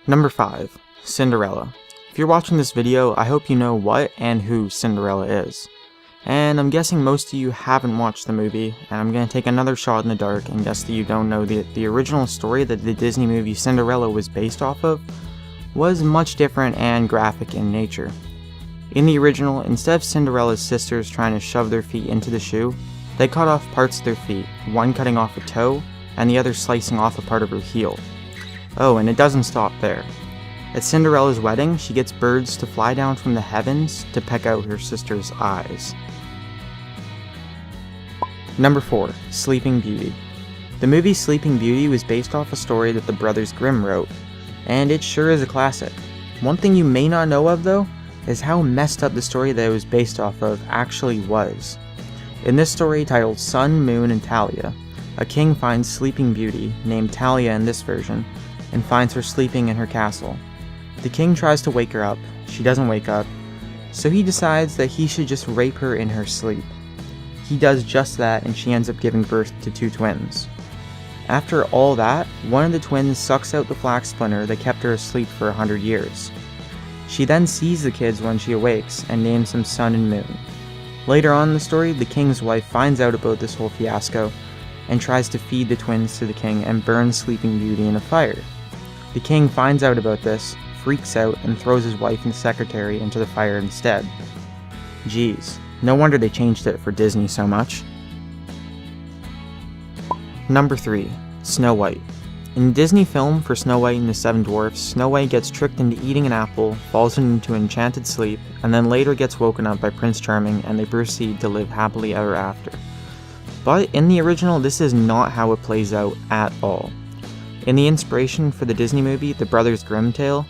Number 5. Cinderella. If you're watching this video, I hope you know what and who Cinderella is. And I'm guessing most of you haven't watched the movie, and I'm going to take another shot in the dark and guess that you don't know the original story that the Disney movie Cinderella was based off of was much different and graphic in nature. In the original, instead of Cinderella's sisters trying to shove their feet into the shoe, they cut off parts of their feet, one cutting off a toe, and the other slicing off a part of her heel. Oh, and it doesn't stop there. At Cinderella's wedding, she gets birds to fly down from the heavens to peck out her sister's eyes. Number 4. Sleeping Beauty. The movie Sleeping Beauty was based off a story that the Brothers Grimm wrote, and it sure is a classic. One thing you may not know of though, is how messed up the story that it was based off of actually was. In this story titled Sun, Moon, and Talia, a king finds Sleeping Beauty, named Talia in this version, and finds her sleeping in her castle. The king tries to wake her up, she doesn't wake up, so he decides that he should just rape her in her sleep. He does just that and she ends up giving birth to 2 twins. After all that, one of the twins sucks out the flax splinter that kept her asleep for 100 years. She then sees the kids when she awakes and names them Sun and Moon. Later on in the story, the king's wife finds out about this whole fiasco and tries to feed the twins to the king and burns Sleeping Beauty in a fire. The king finds out about this, freaks out, and throws his wife and secretary into the fire instead. Jeez, no wonder they changed it for Disney so much. Number 3. Snow White. In the Disney film for Snow White and the Seven Dwarfs, Snow White gets tricked into eating an apple, falls into enchanted sleep, and then later gets woken up by Prince Charming and they proceed to live happily ever after. But in the original, this is not how it plays out at all. In the inspiration for the Disney movie, The Brothers Grimm Tale,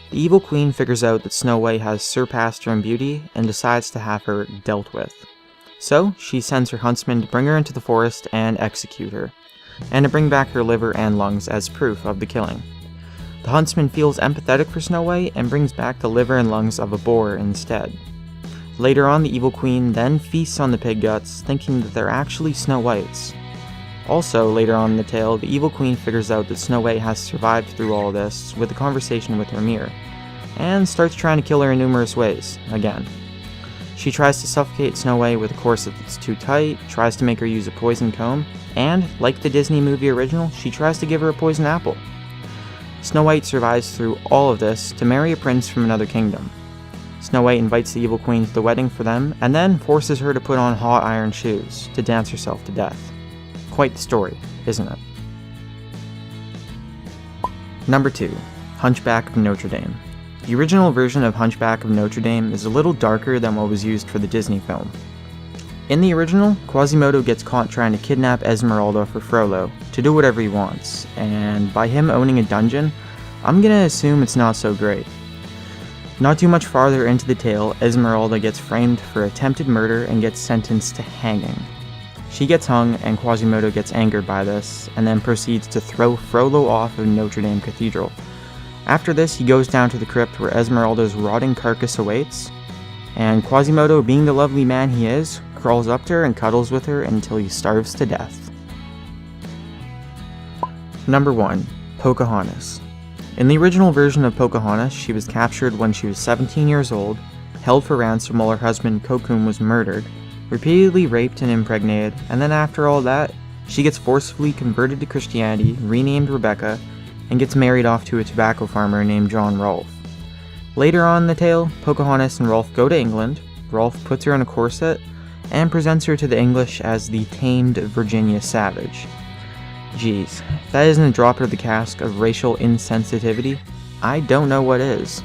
the evil queen figures out that Snow White has surpassed her in beauty and decides to have her dealt with. So, she sends her huntsman to bring her into the forest and execute her, and to bring back her liver and lungs as proof of the killing. The huntsman feels empathetic for Snow White and brings back the liver and lungs of a boar instead. Later on, the evil queen then feasts on the pig guts, thinking that they're actually Snow White's. Also, later on in the tale, the evil queen figures out that Snow White has survived through all this with a conversation with her mirror, and starts trying to kill her in numerous ways, again. She tries to suffocate Snow White with a corset that's too tight, tries to make her use a poison comb, and, like the Disney movie original, she tries to give her a poison apple. Snow White survives through all of this to marry a prince from another kingdom. Snow White invites the evil queen to the wedding for them, and then forces her to put on hot iron shoes to dance herself to death. Quite the story, isn't it? Number 2. Hunchback of Notre Dame. The original version of Hunchback of Notre Dame is a little darker than what was used for the Disney film. In the original, Quasimodo gets caught trying to kidnap Esmeralda for Frollo to do whatever he wants, and by him owning a dungeon, I'm gonna assume it's not so great. Not too much farther into the tale, Esmeralda gets framed for attempted murder and gets sentenced to hanging. She gets hung, and Quasimodo gets angered by this, and then proceeds to throw Frollo off of Notre Dame Cathedral. After this, he goes down to the crypt where Esmeralda's rotting carcass awaits, and Quasimodo, being the lovely man he is, crawls up to her and cuddles with her until he starves to death. Number 1. Pocahontas. In the original version of Pocahontas, she was captured when she was 17 years old, held for ransom while her husband Cocoon was murdered, repeatedly raped and impregnated, and then after all that, she gets forcefully converted to Christianity, renamed Rebecca, and gets married off to a tobacco farmer named John Rolfe. Later on in the tale, Pocahontas and Rolfe go to England, Rolfe puts her in a corset, and presents her to the English as the tamed Virginia Savage. Geez, if that isn't a drop of the cask of racial insensitivity, I don't know what is.